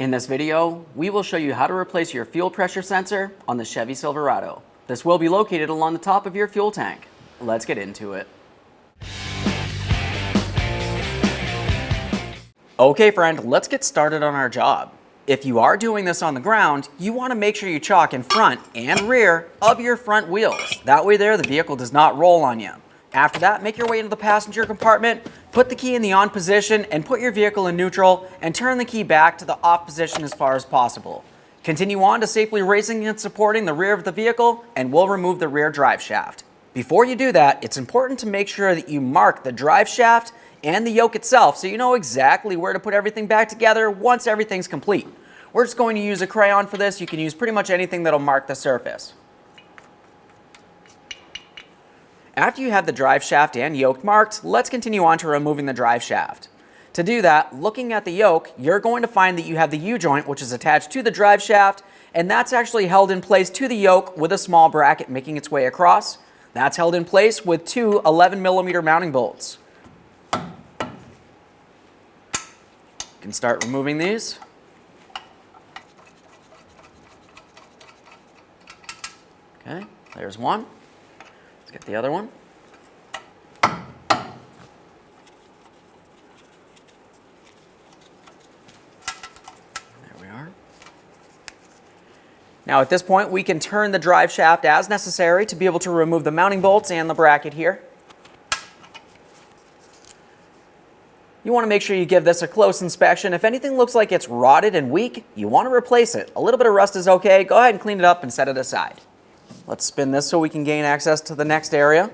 In this video, we will show you how to replace your fuel pressure sensor on the Chevy Silverado. This will be located along the top of your fuel tank. Let's get into it. Okay friend, let's get started on our job. If you are doing this on the ground, you want to make sure you chalk in front and rear of your front wheels. That way the vehicle does not roll on you. After that, make your way into the passenger compartment, put the key in the on position and put your vehicle in neutral and turn the key back to the off position as far as possible. Continue on to safely raising and supporting the rear of the vehicle and we'll remove the rear drive shaft. Before you do that, it's important to make sure that you mark the drive shaft and the yoke itself so you know exactly where to put everything back together once everything's complete. We're just going to use a crayon for this. You can use pretty much anything that'll mark the surface. After you have the drive shaft and yoke marked, let's continue on to removing the drive shaft. To do that, looking at the yoke, you're going to find that you have the U-joint which is attached to the drive shaft, and that's actually held in place to the yoke with a small bracket making its way across. That's held in place with two 11mm mounting bolts. You can start removing these. Okay, there's one. Let's get the other one. There we are. Now at this point we can turn the drive shaft as necessary to be able to remove the mounting bolts and the bracket here. You want to make sure you give this a close inspection. If anything looks like it's rotted and weak, you want to replace it. A little bit of rust is okay. Go ahead and clean it up and set it aside. Let's spin this so we can gain access to the next area.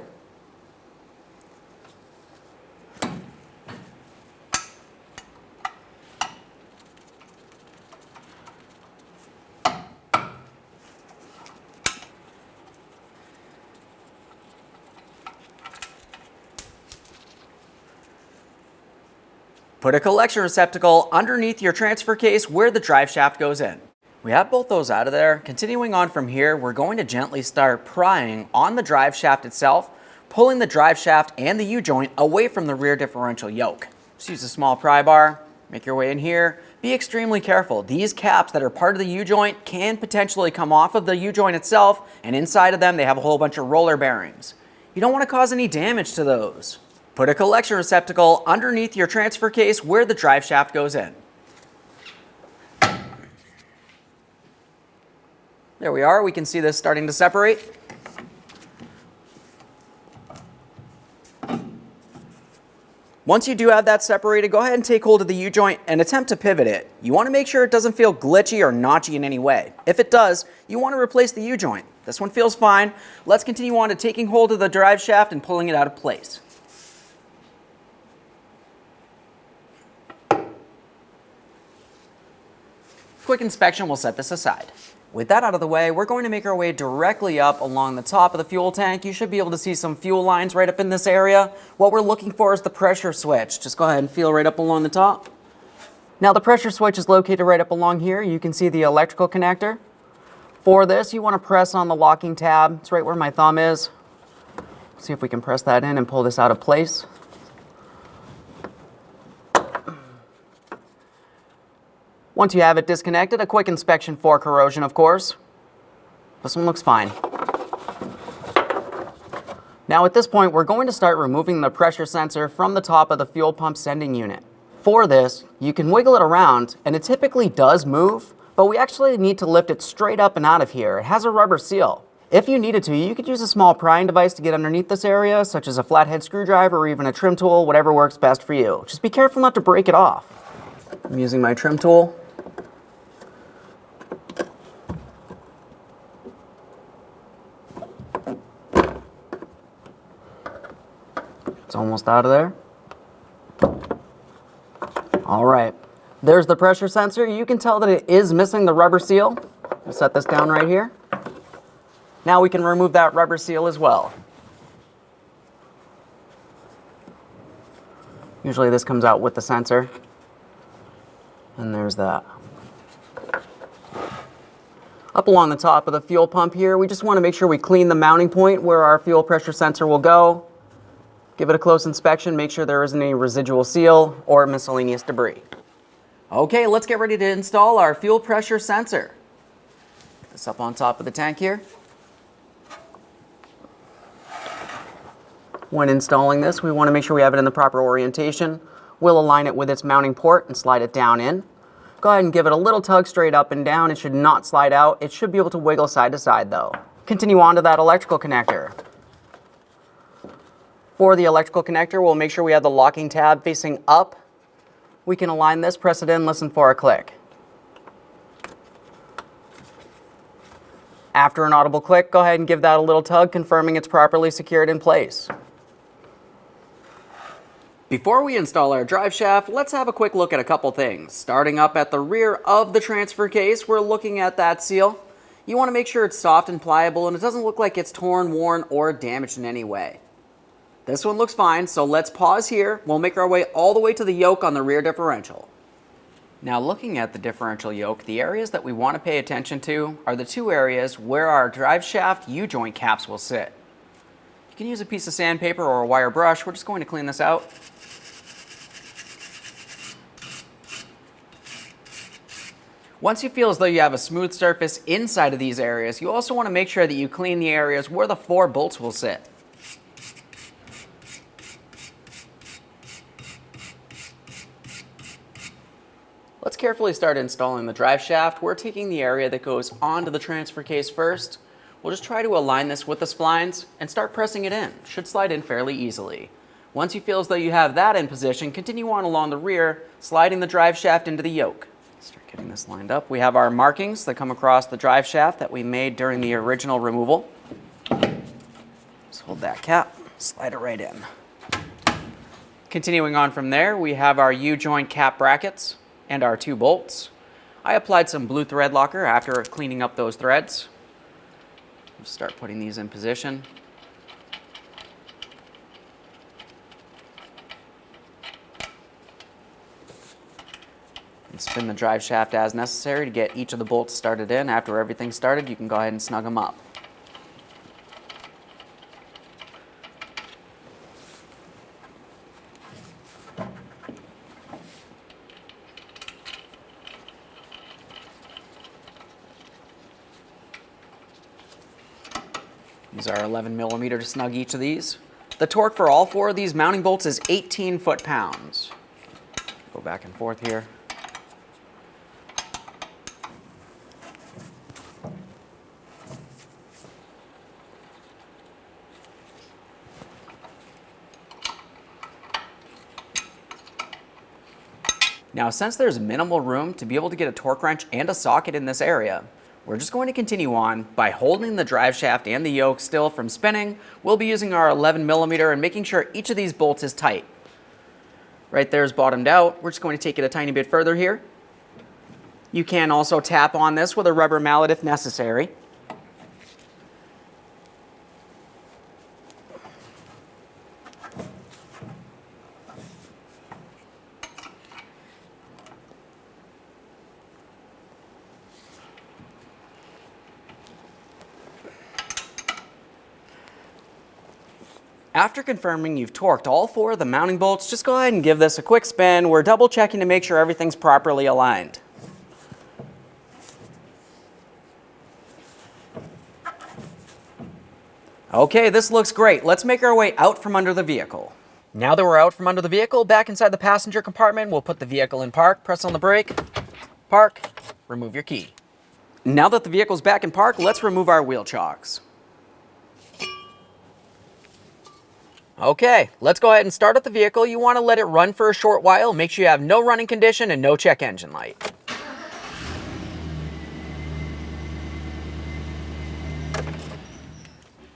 Put a collection receptacle underneath your transfer case where the drive shaft goes in. We have both those out of there. Continuing on from here, we're going to gently start prying on the drive shaft itself, pulling the drive shaft and the U-joint away from the rear differential yoke. Just use a small pry bar, make your way in here. Be extremely careful. These caps that are part of the U-joint can potentially come off of the U-joint itself, and inside of them they have a whole bunch of roller bearings. You don't want to cause any damage to those. Put a collection receptacle underneath your transfer case where the drive shaft goes in. There we are. We can see this starting to separate. Once you do have that separated, go ahead and take hold of the U-joint and attempt to pivot it. You want to make sure it doesn't feel glitchy or notchy in any way. If it does, you want to replace the U-joint. This one feels fine. Let's continue on to taking hold of the drive shaft and pulling it out of place. Quick inspection will set this aside. With that out of the way, we're going to make our way directly up along the top of the fuel tank. You should be able to see some fuel lines right up in this area. What we're looking for is the pressure switch. Just go ahead and feel right up along the top. Now the pressure switch is located right up along here. You can see the electrical connector. For this, you want to press on the locking tab. It's right where my thumb is. See if we can press that in and pull this out of place. Once you have it disconnected, a quick inspection for corrosion, of course. This one looks fine. Now at this point, we're going to start removing the pressure sensor from the top of the fuel pump sending unit. For this, you can wiggle it around, and it typically does move, but we actually need to lift it straight up and out of here. It has a rubber seal. If you needed to, you could use a small prying device to get underneath this area, such as a flathead screwdriver or even a trim tool, whatever works best for you. Just be careful not to break it off. I'm using my trim tool. It's almost out of there. All right, there's the pressure sensor. You can tell that it is missing the rubber seal. We'll set this down right here. Now we can remove that rubber seal as well. Usually this comes out with the sensor. And there's that. Up along the top of the fuel pump here, we just want to make sure we clean the mounting point where our fuel pressure sensor will go. Give it a close inspection, make sure there isn't any residual seal or miscellaneous debris. Okay, let's get ready to install our fuel pressure sensor. Put this up on top of the tank here. When installing this, we want to make sure we have it in the proper orientation. We'll align it with its mounting port and slide it down in. Go ahead and give it a little tug straight up and down. It should not slide out. It should be able to wiggle side to side though. Continue on to that electrical connector. For the electrical connector, we'll make sure we have the locking tab facing up. We can align this, press it in, listen for a click. After an audible click, go ahead and give that a little tug, confirming it's properly secured in place. Before we install our drive shaft, let's have a quick look at a couple things. Starting up at the rear of the transfer case, we're looking at that seal. You want to make sure it's soft and pliable and it doesn't look like it's torn, worn, or damaged in any way. This one looks fine, so let's pause here. We'll make our way all the way to the yoke on the rear differential. Now looking at the differential yoke, the areas that we want to pay attention to are the two areas where our drive shaft U-joint caps will sit. You can use a piece of sandpaper or a wire brush. We're just going to clean this out. Once you feel as though you have a smooth surface inside of these areas, you also want to make sure that you clean the areas where the 4 bolts will sit. Let's carefully start installing the drive shaft. We're taking the area that goes onto the transfer case first. We'll just try to align this with the splines and start pressing it in. It should slide in fairly easily. Once you feel as though you have that in position, continue on along the rear, sliding the drive shaft into the yoke. Start getting this lined up. We have our markings that come across the drive shaft that we made during the original removal. Just hold that cap, slide it right in. Continuing on from there, we have our U-joint cap brackets and our 2 bolts. I applied some blue thread locker after cleaning up those threads. Just start putting these in position. And spin the drive shaft as necessary to get each of the bolts started in. After everything's started, you can go ahead and snug them up. Use our 11mm to snug each of these. The torque for all 4 of these mounting bolts is 18 foot-pounds. Go back and forth here. Now, since there's minimal room to be able to get a torque wrench and a socket in this area, we're just going to continue on by holding the drive shaft and the yoke still from spinning. We'll be using our 11mm and making sure each of these bolts is tight. Right there is bottomed out. We're just going to take it a tiny bit further here. You can also tap on this with a rubber mallet if necessary. After confirming you've torqued all 4 of the mounting bolts, just go ahead and give this a quick spin. We're double checking to make sure everything's properly aligned. Okay, this looks great. Let's make our way out from under the vehicle. Now that we're out from under the vehicle, back inside the passenger compartment, we'll put the vehicle in park, press on the brake, park, remove your key. Now that the vehicle's back in park, let's remove our wheel chocks. Okay, let's go ahead and start up the vehicle. You want to let it run for a short while. Make sure you have no running condition and no check engine light.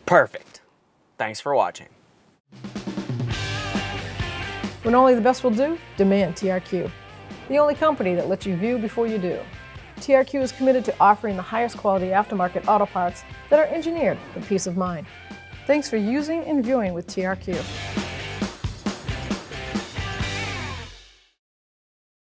Perfect. Thanks for watching. When only the best will do, demand TRQ. The only company that lets you view before you do. TRQ is committed to offering the highest quality aftermarket auto parts that are engineered for peace of mind. Thanks for using and viewing with TRQ.